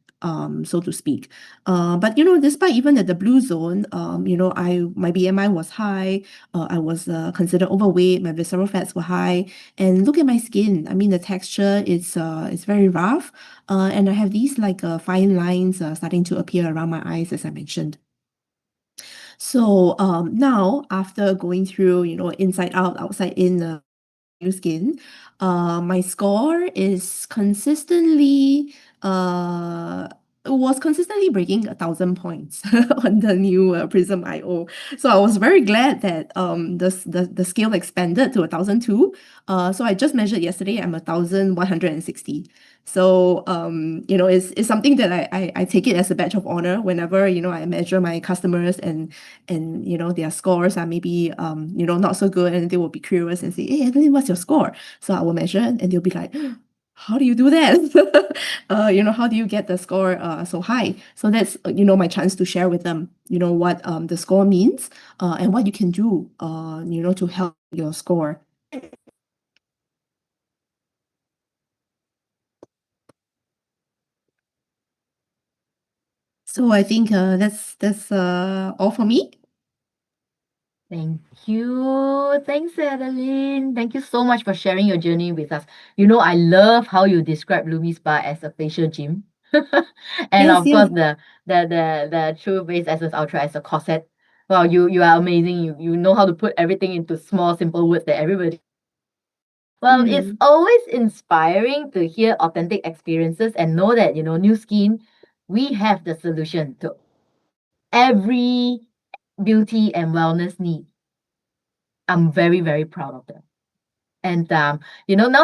[SPEAKER 4] so to speak. But despite even at the blue zone, my BMI was high. I was considered overweight. My visceral fats were high, and look at my skin. I mean, the texture is very rough, and I have these like fine lines starting to appear around my eyes, as I mentioned. So now after going through, inside out, outside in, new skin, my score is consistently was consistently breaking 1,000 points on the new Prysm IO. So I was very glad that the scale expanded to 1,002. So I just measured yesterday. I'm 1,160. So it's something that I take it as a badge of honor whenever I measure my customers and their scores are maybe not so good, and they will be curious and say, "Hey, Evelyn, what's your score?" So I will measure, and they'll be like, "How do you do that?" How do you get the score so high? So that's my chance to share with them what the score means, and what you can do to help your score. So I think that's all for me.
[SPEAKER 2] Thank you. Thanks, Adeline. Thank you so much for sharing your journey with us. I love how you describe Lumi Spa as a facial gym. And
[SPEAKER 4] Yes,
[SPEAKER 2] of
[SPEAKER 4] yes.
[SPEAKER 2] course the Tru Face Essence Ultra as a corset. Wow, you are amazing. You know how to put everything into small, simple words that everybody. Well, it's always inspiring to hear authentic experiences and know that, New Skin, we have the solution to every beauty and wellness need. I'm very, very proud of them. And now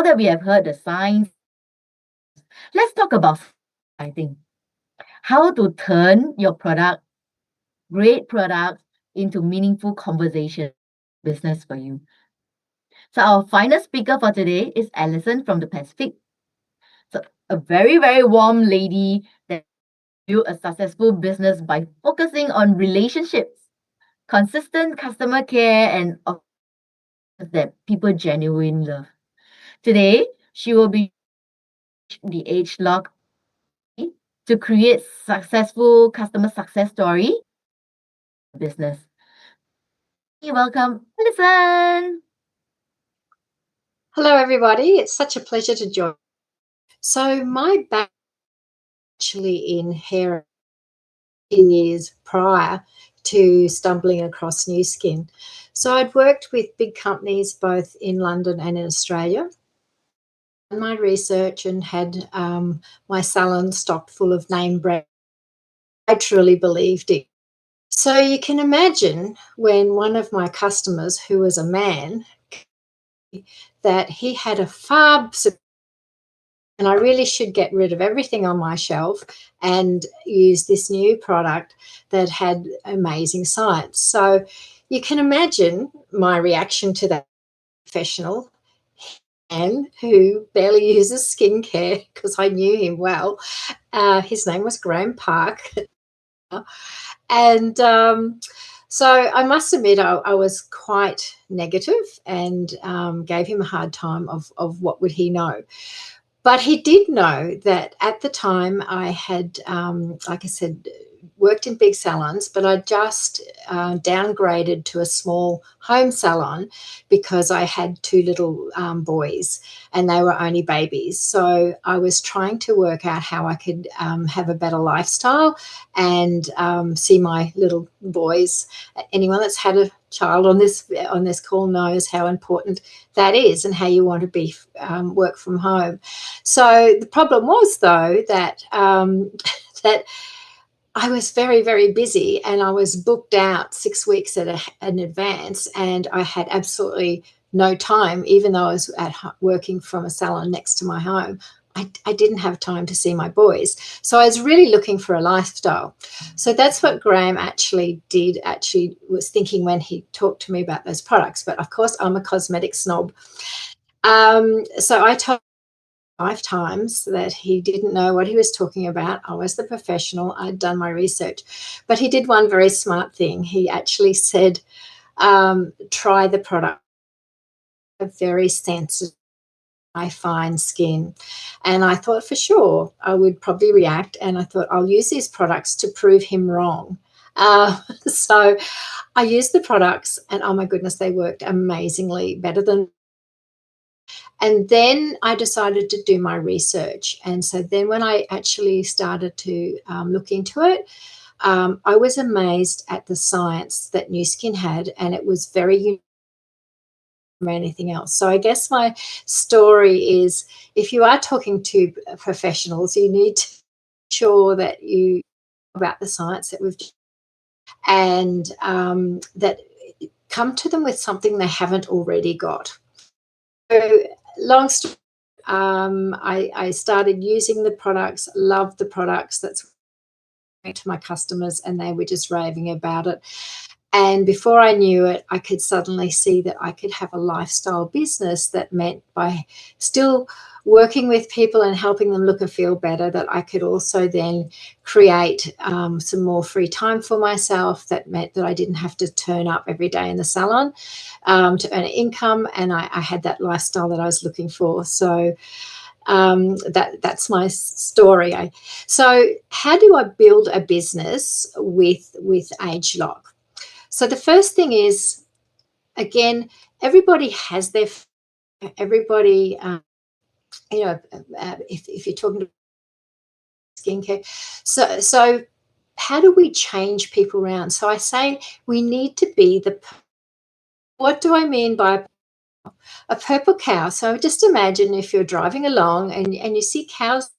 [SPEAKER 2] that we have heard the science, let's talk about I think how to turn your great product, into meaningful conversation business for you. So our final speaker for today is Alison from the Pacific. So a very, very warm lady that built a successful business by focusing on relationships, consistent customer care, and that people genuinely love. Today, she will be the ageLOC to create successful customer success story business. Welcome, Alison.
[SPEAKER 5] Hello, everybody. It's such a pleasure to join. So my background actually in hair years prior to stumbling across New Skin. So I'd worked with big companies both in London and in Australia. Done my research and had my salon stocked full of name brands. I truly believed it. So you can imagine when one of my customers, who was a man, that he had a far and I really should get rid of everything on my shelf and use this new product that had amazing science. So you can imagine my reaction to that professional man who barely uses skincare, because I knew him well. His name was Graham Park. And so I must admit I was quite negative and gave him a hard time of what would he know. But he did know that at the time I had, like I said, worked in big salons, but I just downgraded to a small home salon because I had two little boys and they were only babies. So I was trying to work out how I could have a better lifestyle and see my little boys. Anyone that's had a child on this call knows how important that is and how you want to be work from home. So the problem was, though, that that I was very, very busy and I was booked out 6 weeks in advance, and I had absolutely no time, even though I was working from a salon next to my home. I didn't have time to see my boys. So I was really looking for a lifestyle. So that's what Graham actually was thinking when he talked to me about those products. But of course, I'm a cosmetic snob. So I told him 5 times that he didn't know what he was talking about. I was the professional. I'd done my research. But he did one very smart thing. He actually said, try the product. Very sensitive, my fine skin. And I thought for sure I would probably react, and I thought I'll use these products to prove him wrong. So I used the products, and oh my goodness, they worked amazingly, better than. And then I decided to do my research. And so then when I actually started to look into it, I was amazed at the science that Nu Skin had, and it was very unique from anything else. So I guess my story is, if you are talking to professionals, you need to ensure that you know about the science that we've, and that come to them with something they haven't already got. So long story, I started using the products, loved the products. That's to my customers, and they were just raving about it. And before I knew it, I could suddenly see that I could have a lifestyle business that meant by still working with people and helping them look and feel better, that I could also then create some more free time for myself. That meant that I didn't have to turn up every day in the salon to earn an income, and I had that lifestyle that I was looking for. So that's my story. So how do I build a business with ageLOC? So the first thing is, again, everybody has their, everybody, you know, if you're talking to skincare. So how do we change people around? So I say we need to be the, what do I mean by a purple cow? So just imagine if you're driving along and you see cows,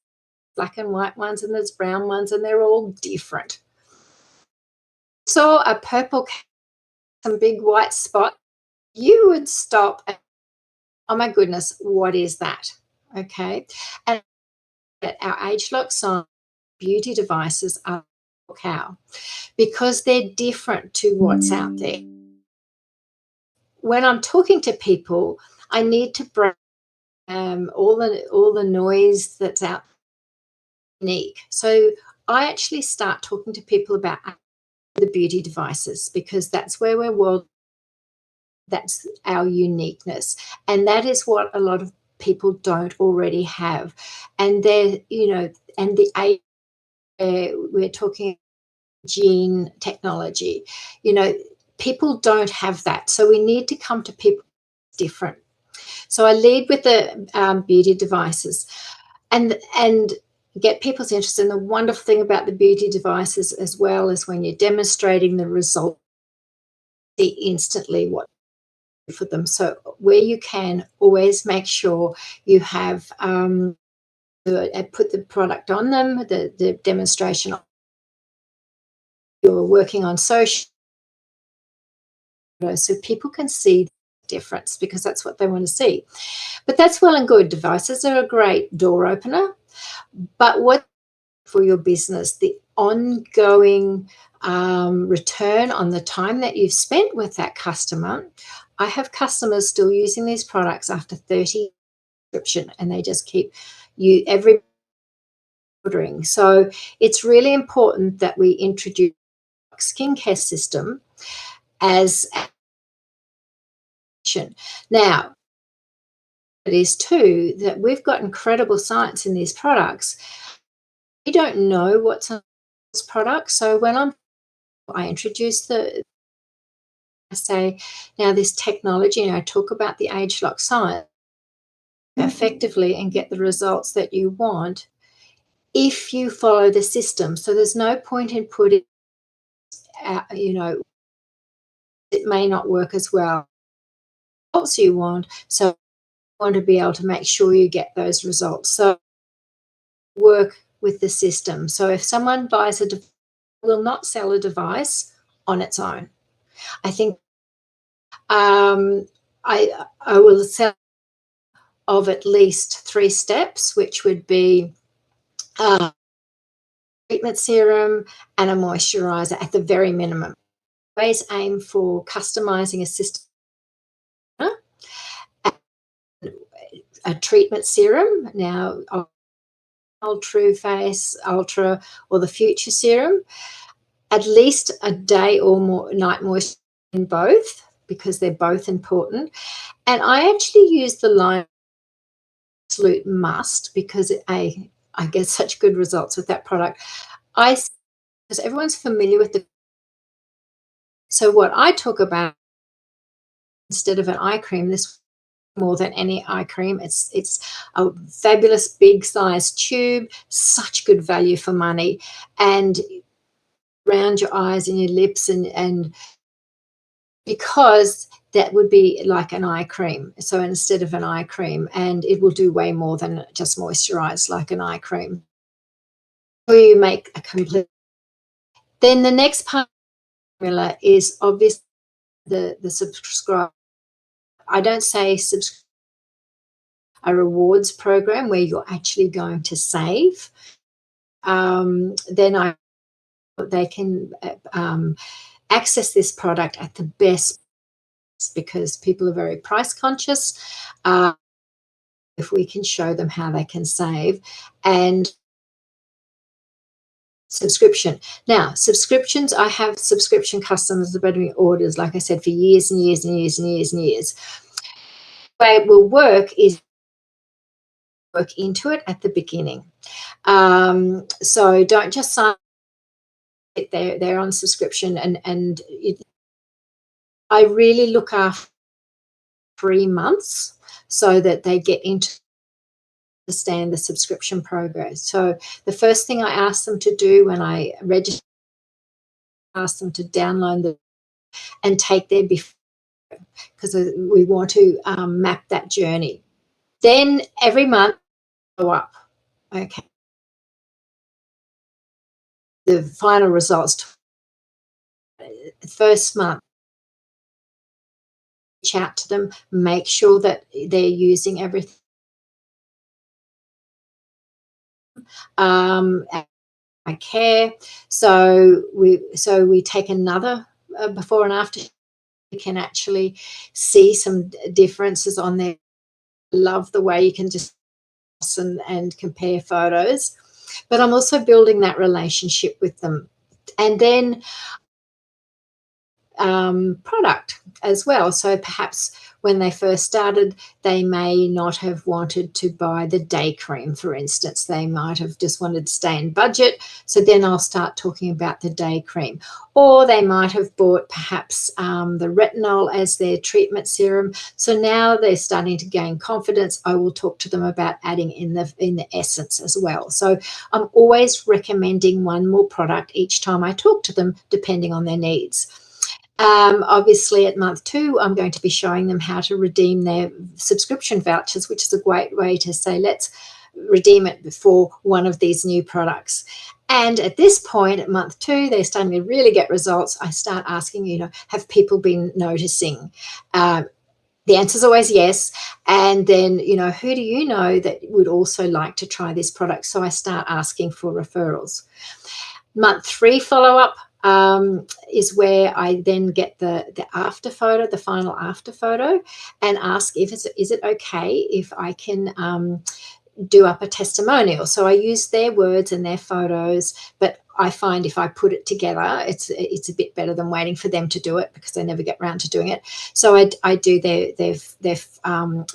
[SPEAKER 5] black and white ones, and there's brown ones, and they're all different. So a purple cow, some big white spot, you would stop and, oh my goodness, what is that? Okay. And our ageLOC sign beauty devices are cow, because they're different to what's out there. When I'm talking to people, I need to break all the noise that's out unique. So I actually start talking to people about the beauty devices, because that's where we're that's our uniqueness, and that is what a lot of people don't already have. And they're, you know, and the we're talking gene technology, you know, people don't have that. So we need to come to people different. So I lead with the beauty devices, and get people's interest. And the wonderful thing about the beauty devices as well is when you're demonstrating the result, see instantly what for them. So where you can, always make sure you have put the product on them, the demonstration. You're working on social, so people can see the difference, because that's what they want to see. But that's well and good. Devices are a great door opener, but what for your business, the ongoing return on the time that you've spent with that customer. I have customers still using these products after 30 subscription, and they just keep you every ordering. So it's really important that we introduce skincare system as action. Now, it is too that we've got incredible science in these products. We don't know what's in this product. So when I introduce I say, now this technology, and I talk about the ageLOC science effectively and get the results that you want if you follow the system. So there's no point in putting, you know, it may not work as well as you want. So you want to be able to make sure you get those results. So work with the system. So if someone buys a device, will not sell a device on its own. I think I will sell of at least 3 steps, which would be treatment serum and a moisturizer at the very minimum. Always aim for customizing a system, a treatment serum. Now, Tru Face Ultra or the Future Serum, at least a day or more night moisture in both, because they're both important. And I actually use the line absolute must because I get such good results with that product. Because everyone's familiar with so what I talk about, instead of an eye cream, this more than any eye cream, it's a fabulous big size tube, such good value for money, and around your eyes and your lips, and because that would be like an eye cream. So instead of an eye cream, and it will do way more than just moisturize like an eye cream. So you make a complete. Then the next part of the formula is obviously the subscribe. I don't say subscribe a rewards program where you're actually going to save. Then they can access this product at the best, because people are very price conscious. If we can show them how they can save. And subscription. Now, subscriptions, I have subscription customers that have been doing orders, like I said, for years and years and years and years and years. The way it will work is work into it at the beginning. So don't just sign it, they're on subscription, and I really look after 3 months so that they get into understand the subscription program. So the first thing I ask them to do when I register, ask them to download and take their before, because we want to map that journey. Then every month go up. Okay. The final results. First month, reach out to them, make sure that they're using everything. I care. So we take another before and after. You can actually see some differences on there. Love the way you can just and compare photos, but I'm also building that relationship with them. And then product as well. So perhaps when they first started, they may not have wanted to buy the day cream, for instance. They might have just wanted to stay in budget. So then I'll start talking about the day cream. Or they might have bought perhaps the retinol as their treatment serum. So now they're starting to gain confidence. I will talk to them about adding in the essence as well. So I'm always recommending one more product each time I talk to them, depending on their needs. Obviously, at month 2, I'm going to be showing them how to redeem their subscription vouchers, which is a great way to say, let's redeem it for one of these new products. And at this point, at month 2, they're starting to really get results. I start asking, have people been noticing? The answer is always yes. And then, who do you know that would also like to try this product? So I start asking for referrals. Month 3 follow-up is where I then get the after photo, the final after photo, and ask if is it okay if I can do up a testimonial. So I use their words and their photos, but I find if I put it together, it's a bit better than waiting for them to do it, because they never get around to doing it. So I do their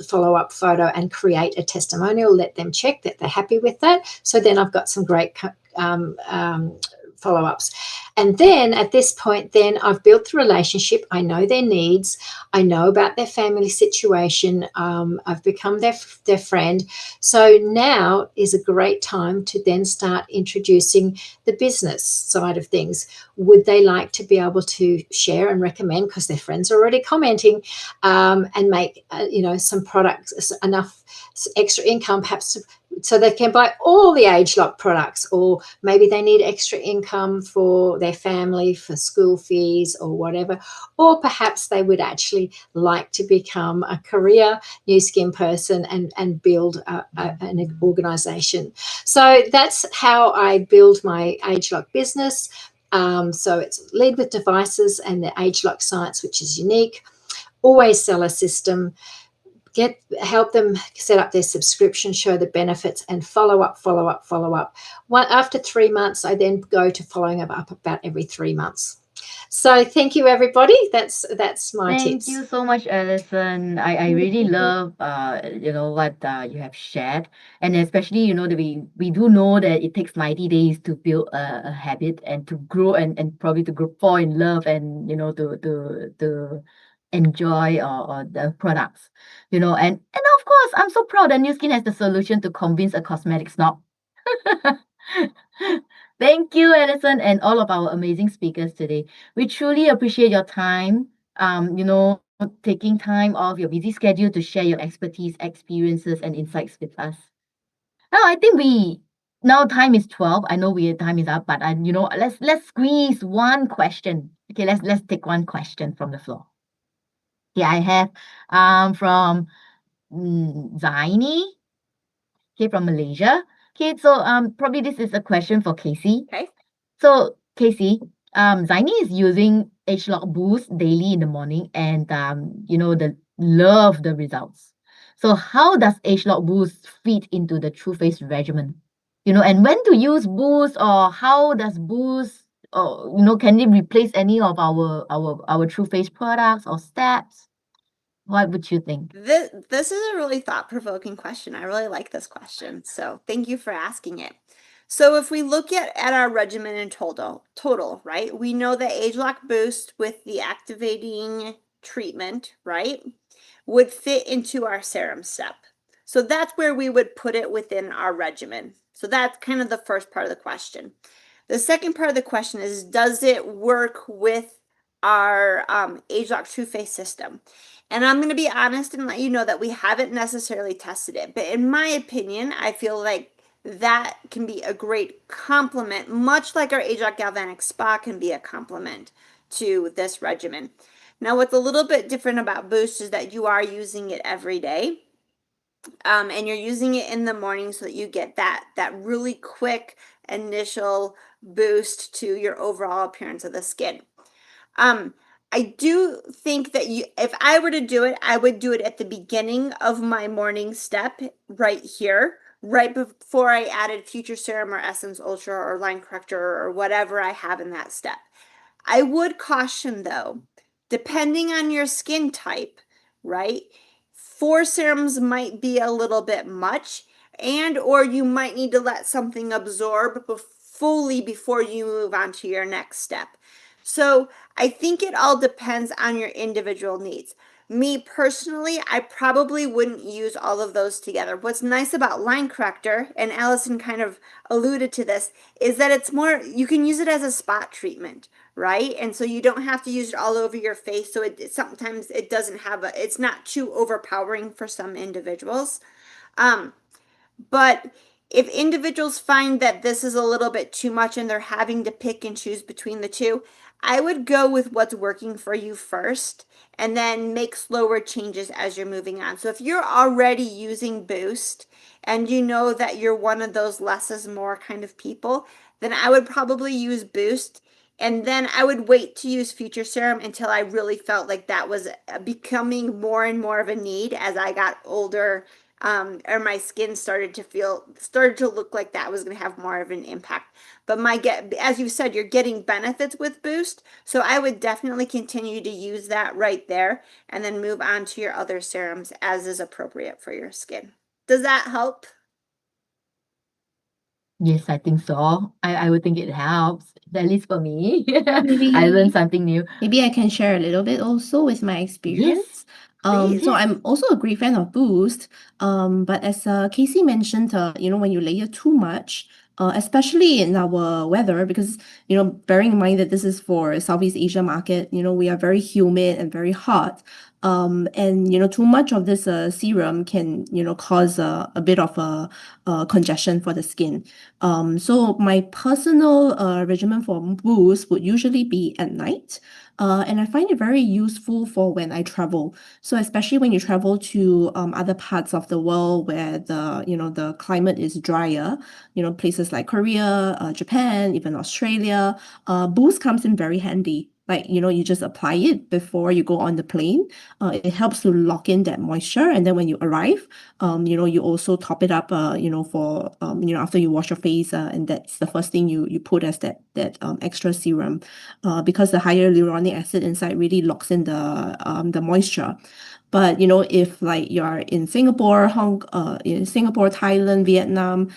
[SPEAKER 5] follow-up photo and create a testimonial, let them check that they're happy with that. So then I've got some great follow-ups. And then at this point, then I've built the relationship. I know their needs. I know about their family situation. I've become their friend. So now is a great time to then start introducing the business side of things. Would they like to be able to share and recommend, because their friends are already commenting, and make some products, enough extra income perhaps so they can buy all the ageLOC products, or maybe they need extra income for their family, for school fees or whatever, or perhaps they would actually like to become a career new skin person and build an organization. So that's how I build my ageLOC business. So it's lead with devices and the ageLOC science, which is unique. Always sell a system. Help them set up their subscription, show the benefits, and follow up. After 3 months, I then go to following up about every 3 months. So thank you, everybody. That's my tips.
[SPEAKER 2] Thank you so much, Alison. I really love what you have shared, and especially that we do know that it takes 90 days to build a habit and to grow and probably to fall in love and to enjoy or the products, and of course I'm so proud that Nu Skin has the solution to convince a cosmetic snob. Thank you, Alison, and all of our amazing speakers today. We truly appreciate your time, taking time off your busy schedule to share your expertise, experiences, and insights with us. Now, I think now time is 12. I know time is up, but let's squeeze one question. Okay, let's take one question from the floor. Okay, I have from Zaini, okay, from Malaysia. Okay, so probably this is a question for Casey.
[SPEAKER 3] Okay.
[SPEAKER 2] So Casey, Zaini is using ageLOC Boost daily in the morning, and love the results. So how does ageLOC Boost fit into the Tru Face regimen? And when to use Boost, or how does Boost, or can it replace any of our Tru Face products or steps? What would you think?
[SPEAKER 3] This is a really thought-provoking question. I really like this question. So thank you for asking it. So if we look at our regimen in total, right, we know that ageLOC Boost with the activating treatment, right, would fit into our serum step. So that's where we would put it within our regimen. So that's kind of the first part of the question. The second part of the question is, does it work with our ageLOC Tru Face System? And I'm going to be honest and let you know that we haven't necessarily tested it. But in my opinion, I feel like that can be a great complement, much like our ageLOC Galvanic Spa can be a complement to this regimen. Now, what's a little bit different about Boost is that you are using it every day. And you're using it in the morning so that you get that really quick initial boost to your overall appearance of the skin. I do think that if I were to do it, I would do it at the beginning of my morning step right here, right before I added Future Serum or Essence Ultra or Line Corrector or whatever I have in that step. I would caution though, depending on your skin type, right? 4 serums might be a little bit much, or you might need to let something absorb fully before you move on to your next step. So I think it all depends on your individual needs. Me personally, I probably wouldn't use all of those together. What's nice about Line Corrector, and Alison kind of alluded to this, is that it's more, you can use it as a spot treatment, right? And so you don't have to use it all over your face. So sometimes it doesn't have it's not too overpowering for some individuals. But if individuals find that this is a little bit too much and they're having to pick and choose between the two, I would go with what's working for you first and then make slower changes as you're moving on. So if you're already using Boost and you know that you're one of those less is more kind of people, then I would probably use Boost, and then I would wait to use Future Serum until I really felt like that was becoming more and more of a need as I got older, or my skin started to look like that was going to have more of an impact. But as you said, you're getting benefits with Boost, so I would definitely continue to use that right there and then move on to your other serums as is appropriate for your skin. Does that help?
[SPEAKER 2] Yes, I think so. I would think it helps, at least for me.
[SPEAKER 4] Maybe-
[SPEAKER 2] I learned something new.
[SPEAKER 4] Maybe I can share a little bit also with my experience.
[SPEAKER 3] please.
[SPEAKER 4] So I'm also a great fan of Boost. But as Casey mentioned, when you layer too much, especially in our weather, because bearing in mind that this is for Southeast Asia market, we are very humid and very hot. And too much of this serum can cause a bit of a congestion for the skin. So my personal regimen for boost would usually be at night. And I find it very useful for when I travel. So especially when you travel to other parts of the world where the climate is drier, places like Korea, Japan, even Australia, boost comes in very handy. Like, you just apply it before you go on the plane. It helps to lock in that moisture. And then when you arrive, you also top it up, for, after you wash your face, and that's the first thing you put as that extra serum, because the higher hyaluronic acid inside really locks in the moisture. But if like you're in Singapore, Thailand, Vietnam,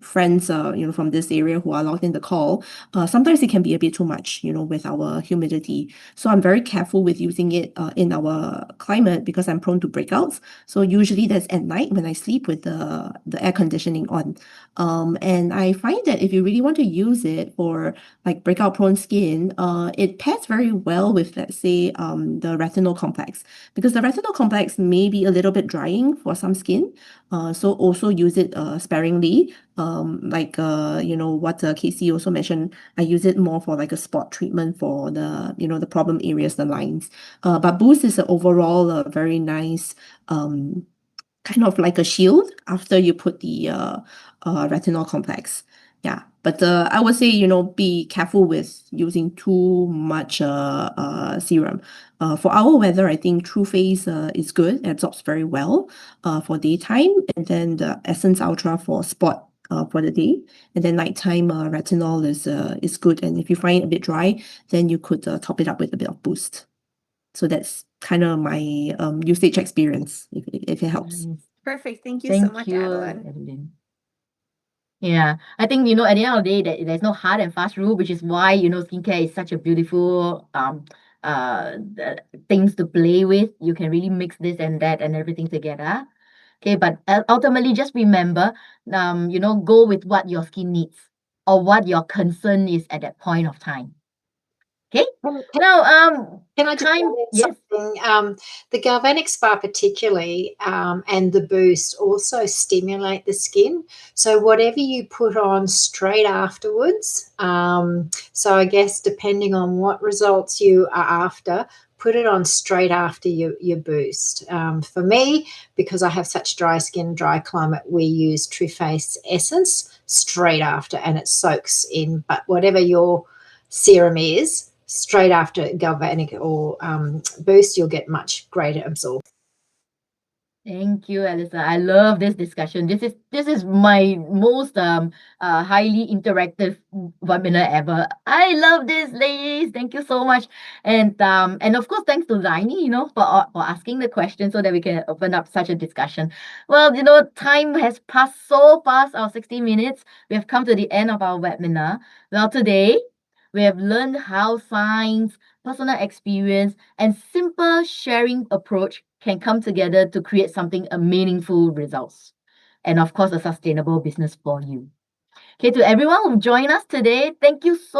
[SPEAKER 4] friends, from this area who are logged in the call, sometimes it can be a bit too much, with our humidity. So I'm very careful with using it in our climate because I'm prone to breakouts. So usually that's at night when I sleep with the air conditioning on. And I find that if you really want to use it for like breakout prone skin, it pairs very well with, let's say, the retinol complex, because the retinol complex may be a little bit drying for some skin. So also use it sparingly. What Casey also mentioned, I use it more for like a spot treatment for the problem areas, the lines. But Boost is overall a very nice kind of like a shield after you put the retinol complex. Yeah, but I would say, be careful with using too much serum. For our weather, I think Tru Face is good. It absorbs very well for daytime, and then the Essence Ultra for spot for the day, and then nighttime retinol is good. And if you find it a bit dry, then you could top it up with a bit of Boost. So that's kind of my usage experience, if it helps.
[SPEAKER 2] Nice.
[SPEAKER 3] Perfect. Thank you so
[SPEAKER 2] Thank
[SPEAKER 3] much,
[SPEAKER 2] you,
[SPEAKER 3] Adeline.
[SPEAKER 2] Evelyn. Yeah, I think, at the end of the day, there's no hard and fast rule, which is why, skincare is such a beautiful things to play with. You can really mix this and that and everything together. Okay, but ultimately, just remember, go with what your skin needs or what your concern is at that point of time. Okay. Now,
[SPEAKER 5] Can I just add in
[SPEAKER 2] yes.
[SPEAKER 5] something? The galvanic spa particularly, and the boost also stimulate the skin. So whatever you put on straight afterwards, so I guess depending on what results you are after, put it on straight after your boost. For me, because I have such dry skin, dry climate, we use Tru Face Essence straight after, and it soaks in. But whatever your serum is, straight after galvanic or boost, you'll get much greater absorption.
[SPEAKER 2] Thank you, Alyssa. I love this discussion. This is my most highly interactive webinar ever. I love this, ladies. Thank you so much. And of course, thanks to Laini, for asking the question so that we can open up such a discussion. Well, time has passed so fast, our 60 minutes. We have come to the end of our webinar. Well, today we have learned how science, personal experience, and simple sharing approach can come together to create something meaningful results. And of course, a sustainable business for you. Okay, to everyone who joined us today, thank you so